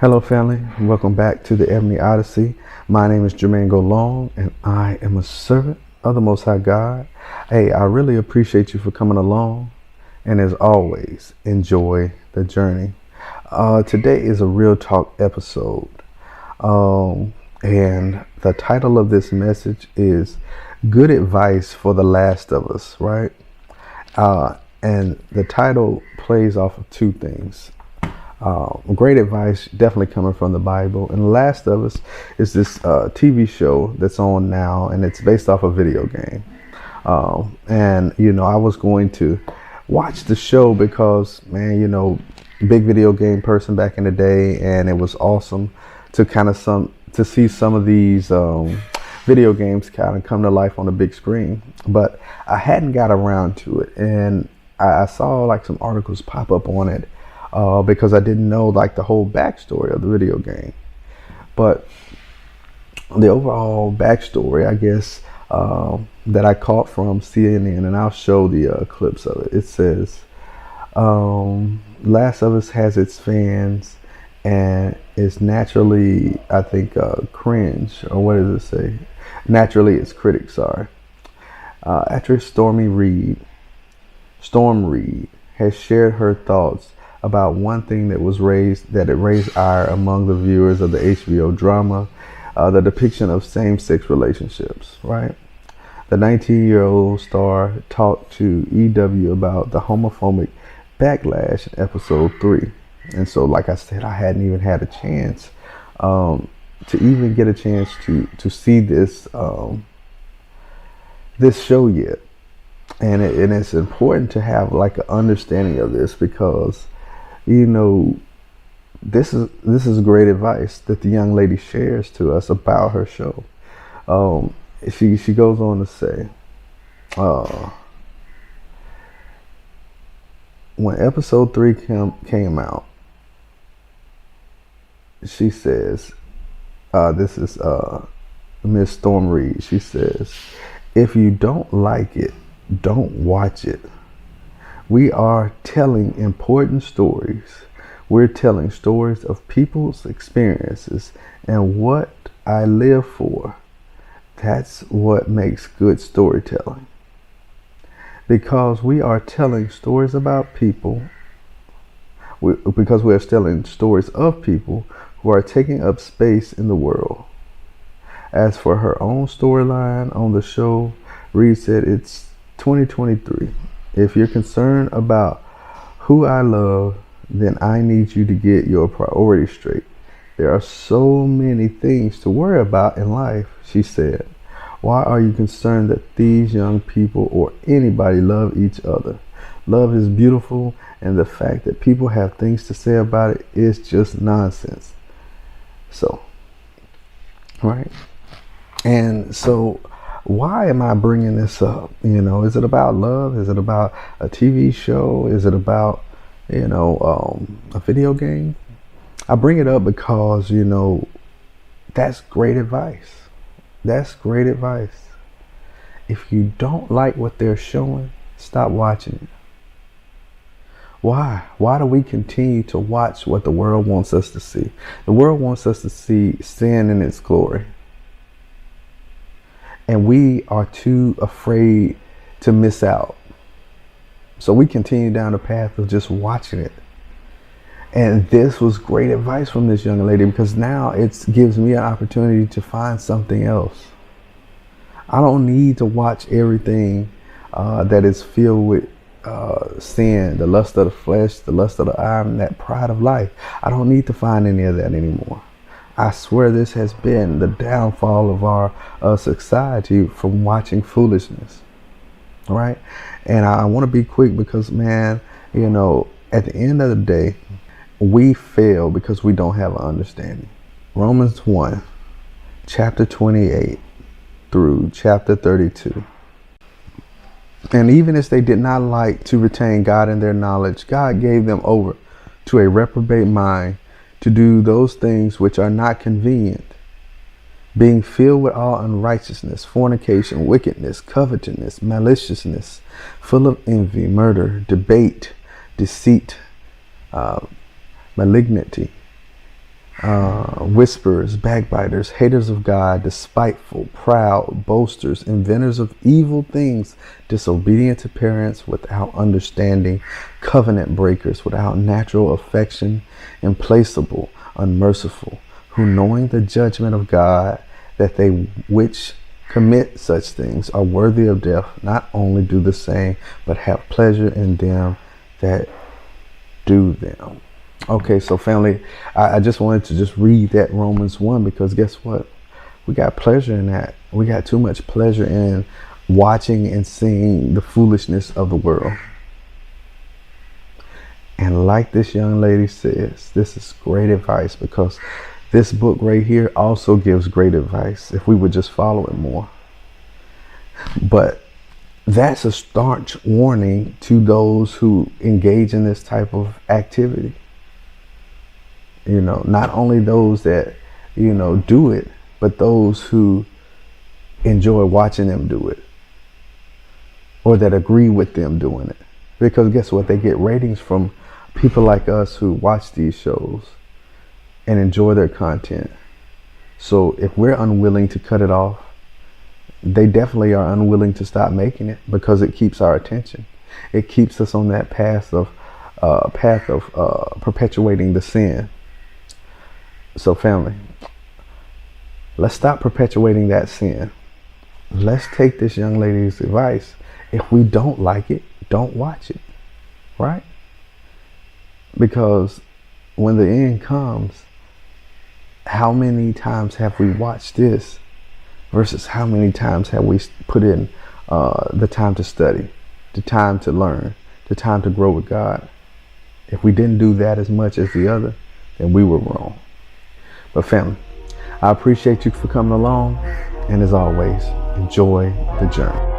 Hello family, welcome back to the Ebony Odyssey. My name is Jermaine Golong and I am a servant of the Most High God. Hey, I really appreciate you for coming along, and as always, enjoy the journey. Today is a real talk episode, and the title of this message is Good Advice for the Last of Us, right? And the title plays off of two things. Great advice, definitely coming from the Bible. And The Last of Us is this TV show that's on now, and it's based off a video game. I was going to watch the show because, man, big video game person back in the day, and it was awesome to see some of these video games kind of come to life on the big screen. But I hadn't got around to it, and I saw like some articles pop up on it. Because I didn't know like the whole backstory of the video game. But the overall backstory, I guess, that I caught from CNN, and I'll show the clips of it. It says, Last of Us has its fans and it's naturally, I think, cringe, or what does it say? Naturally, its critics, sorry. Actress Storm Reed has shared her thoughts about one thing that raised ire among the viewers of the HBO drama, the depiction of same-sex relationships, right? The 19-year-old star talked to EW about the homophobic backlash in episode 3. And so, like I said, I hadn't even had a chance to even get a chance to see this this show yet. And it's important to have like an understanding of this, because this is great advice that the young lady shares to us about her show. She goes on to say, when episode 3 came out, she says, this is Miss Storm Reed. She says, if you don't like it, don't watch it. We are telling important stories. We're telling stories of people's experiences and what I live for. That's what makes good storytelling. Because we are telling stories about people, because we are telling stories of people who are taking up space in the world. As for her own storyline on the show, Reed said it's 2023. If you're concerned about who I love, then I need you to get your priorities straight. There are so many things to worry about in life, she said. Why are you concerned that these young people or anybody love each other? Love is beautiful, and the fact that people have things to say about it is just nonsense. So, right? And so, why am I bringing this up? Is it about love? Is it about a TV show? Is it about, a video game? I bring it up because, that's great advice. That's great advice. If you don't like what they're showing, stop watching it. Why? Why do we continue to watch what the world wants us to see? The world wants us to see sin in its glory. And we are too afraid to miss out. So we continue down the path of just watching it. And this was great advice from this young lady, because now it gives me an opportunity to find something else. I don't need to watch everything that is filled with sin, the lust of the flesh, the lust of the eye, and that pride of life. I don't need to find any of that anymore. I swear this has been the downfall of our society, from watching foolishness. All right. And I want to be quick because, man, at the end of the day, we fail because we don't have an understanding. Romans 1, chapter 28 through chapter 32. And even as they did not like to retain God in their knowledge, God gave them over to a reprobate mind to do those things which are not convenient, being filled with all unrighteousness, fornication, wickedness, covetousness, maliciousness, full of envy, murder, debate, deceit, malignity, Whisperers, backbiters, haters of God, despiteful, proud, boasters, inventors of evil things, disobedient to parents, without understanding, covenant breakers, without natural affection, implacable, unmerciful, who knowing the judgment of God, that they which commit such things are worthy of death, not only do the same, but have pleasure in them that do them. Okay, so family, I just wanted to just read that Romans 1, because guess what? We got pleasure in that. We got too much pleasure in watching and seeing the foolishness of the world. And like this young lady says, this is great advice, because this book right here also gives great advice if we would just follow it more. But that's a staunch warning to those who engage in this type of activity. You know, not only those that, you know, do it, but those who enjoy watching them do it, or that agree with them doing it. Because guess what? They get ratings from people like us who watch these shows and enjoy their content. So if we're unwilling to cut it off, they definitely are unwilling to stop making it, because it keeps our attention. It keeps us on that path of perpetuating the sin. So family, let's stop perpetuating that sin. Let's take this young lady's advice. If we don't like it, don't watch it, right? Because when the end comes, how many times have we watched this versus how many times have we put in the time to study, the time to learn, the time to grow with God? If we didn't do that as much as the other, then we were wrong. But family, I appreciate you for coming along, and as always, enjoy the journey.